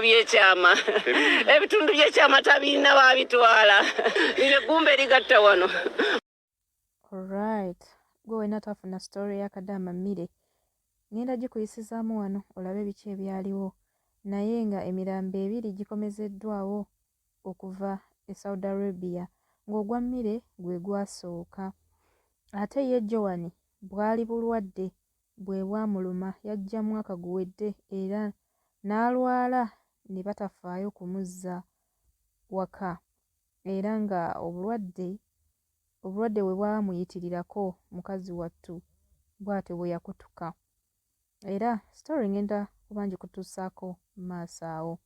by'ekyama ebitundu by'ekyama tabirina babitwala lino eggumba erigatta wano. Alright, gwe wena twafuna story ya Kadaama Mire ngenda gikuyisizaamu wano olabe biki ebyaliwo, naye nga emirambo ebiri gikomezeddwawo okuva e Saudi Arabia ng'ogwa Mire gwe gwasooka. Ate ye Joan bwali bulwadde bwe bwamuluma yajja mwaka guwedde era n'alwala ne batafaayo kumuzza waka, era nga obulwadde bwe bwamuyitirirako mukazi wattu bw'atyo bwe yakutuka. Era story ngenda kuba ngikutuusaako mu maaso awo.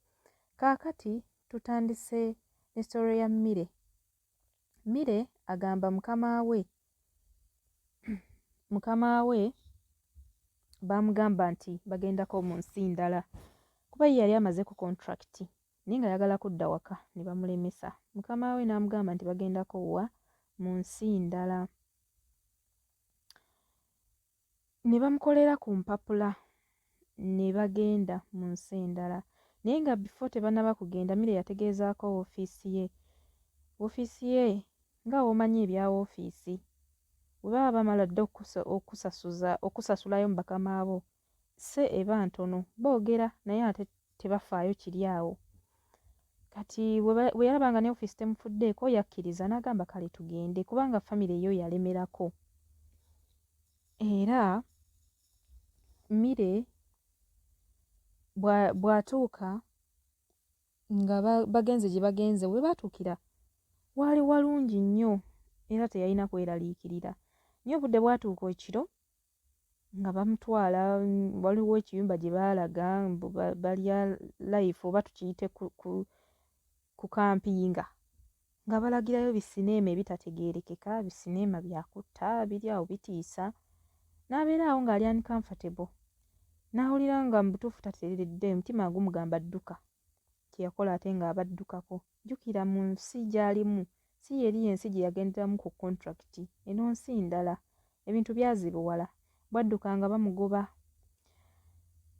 Kaakati tutandise ne story ya Mire. Mire agamba mukama we baamugamba nti bagendako mu nsi ndala kuba ye yali amaze ku contract naye nga ayagala kudda waka ne bamulemesa. Mukama we n'amugamba nti bagendako wa mu nsi ndala, ne bamukolera ku mpapula ne bagenda mu nsi endala. Naye nga before tebannaba kugenda Mire yategeezaako woofiisi ye nga womanyi ebya woofiisi bwe baba bamala dda okusasulayo mu bakama abo se eba ntono boogera naye ate tebafaayo kiri awo. Kati bwe yalaba nga ne woofiisi temufuddeeko yakkiriza n'agamba kale tugende kubanga famire yo yalemerako. Era Mire bw'atuuka nga bagenze gye bagenze, we baatuukira waali walungi nnyo era teyalina kweraliikirira. Naye obudde bwatuuka ekiro nga bamutwala, waliwo ekiyumba gye baalaga balya life oba tukiyite ku kampinga, nga balagirayo bisineema ebitategeerekeka, bisineema byakutta biri awo bitiisa. N'abeera awo ng'ali uncomfortable, n'awulira nga mu butuufu tateeredde, omutima gumugamba adduka. Kyeyakola ate ng'aba addukako. Jjukira mu nsi gy'alimu si yeri yensi gye yagenderamu ku contract, eno nsi ndala ebintu byazibuwala. Bwadduka nga bamugoba,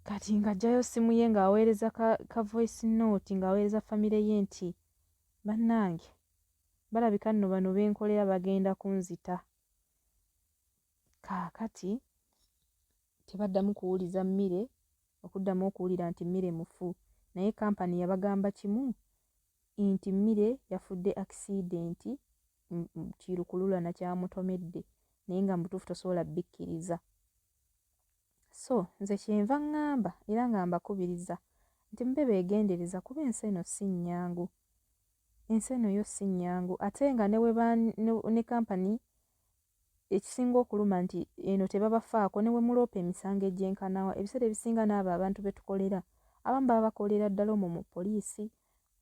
kati ng'aggyayo ssimu ye ng'aweereza ka voice note ng'aweereza famire ye nti bannange balabika nno bano benkolera bagenda kunzita. Kaakati tebaddamu kuwuliza Mire, okuddamu okuwulira nti Mire mufu, naye kampani yabagamba kimu nti Mire yafudde accident, kirukululana kyamutomedde naye nga mu butuufu tosobola bikkiriza. So nze kyenva ŋŋamba era nga mbakubiriza nti mube beegendereza kuba ensi eno si nnyangu, ensi eno yo si nnyangu. Ate nga ne kampani ekisinga okuluma nti eno tebabafaako, ne we muloopa emisango egyenkanawa. Ebiseera ebisinga n'abo abantu be tukolera abamu baba bakolera ddala omwo mu poliisi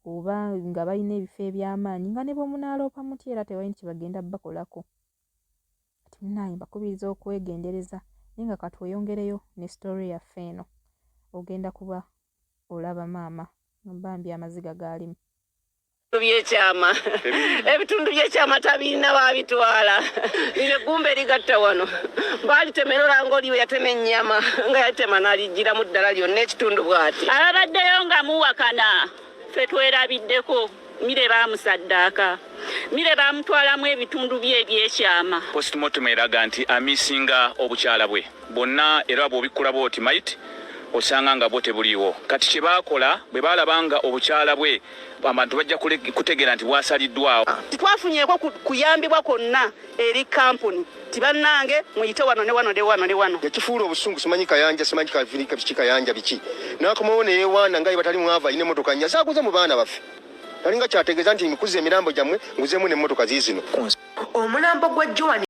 oba nga balina ebifo eby'amaanyi nga ne bwe munaaloopa mutya era tewalina kye bagenda bakolako. Kati munnange mbakubiriza okwegendereza, naye nga katweyongereyo ne story yaffe eno ogenda kuba olaba maama bambi amaziga gaalimu. Ebitundu by'ekyama tabirina babitwala lino eggumba erigatta wano baalitemera ng'oliwe yatema ennyama nga yatema n'aligiramu ddala lyonna ekitundu bw'ati. Ababaddeyo nga muwakana ffe twerabiddeko. Mire baamusaddaaka, Mire baamutwalamu ebitundu bye eby'ekyama. Postmortem eraga nti amisinga obukyala bwe bonna, era bw'obikkula bw'oti mayiti osanga nga bwo tebuliiwo. Kati kye baakola bwe baalabanga obukyala bwe abantu bajja kutegeera nti bwasaliddwawo. Titwafunyeeko kuyambibwa kwonna eri kampuni ti bannange muyite wano ne wano ne wano ne wano. Yakifuula obusungu, simanyi kayanja simanyi kavirika biki kayanja biki. N'akomawo ne yeewaana nga ye batali mwava alina emmotoka nnya zaaguze mu baana baffe. Talinga kyategeeza nti mikuze emirambo gyammwe nguzeemu n'emmotoka ziizino. Omulambo gwa Joan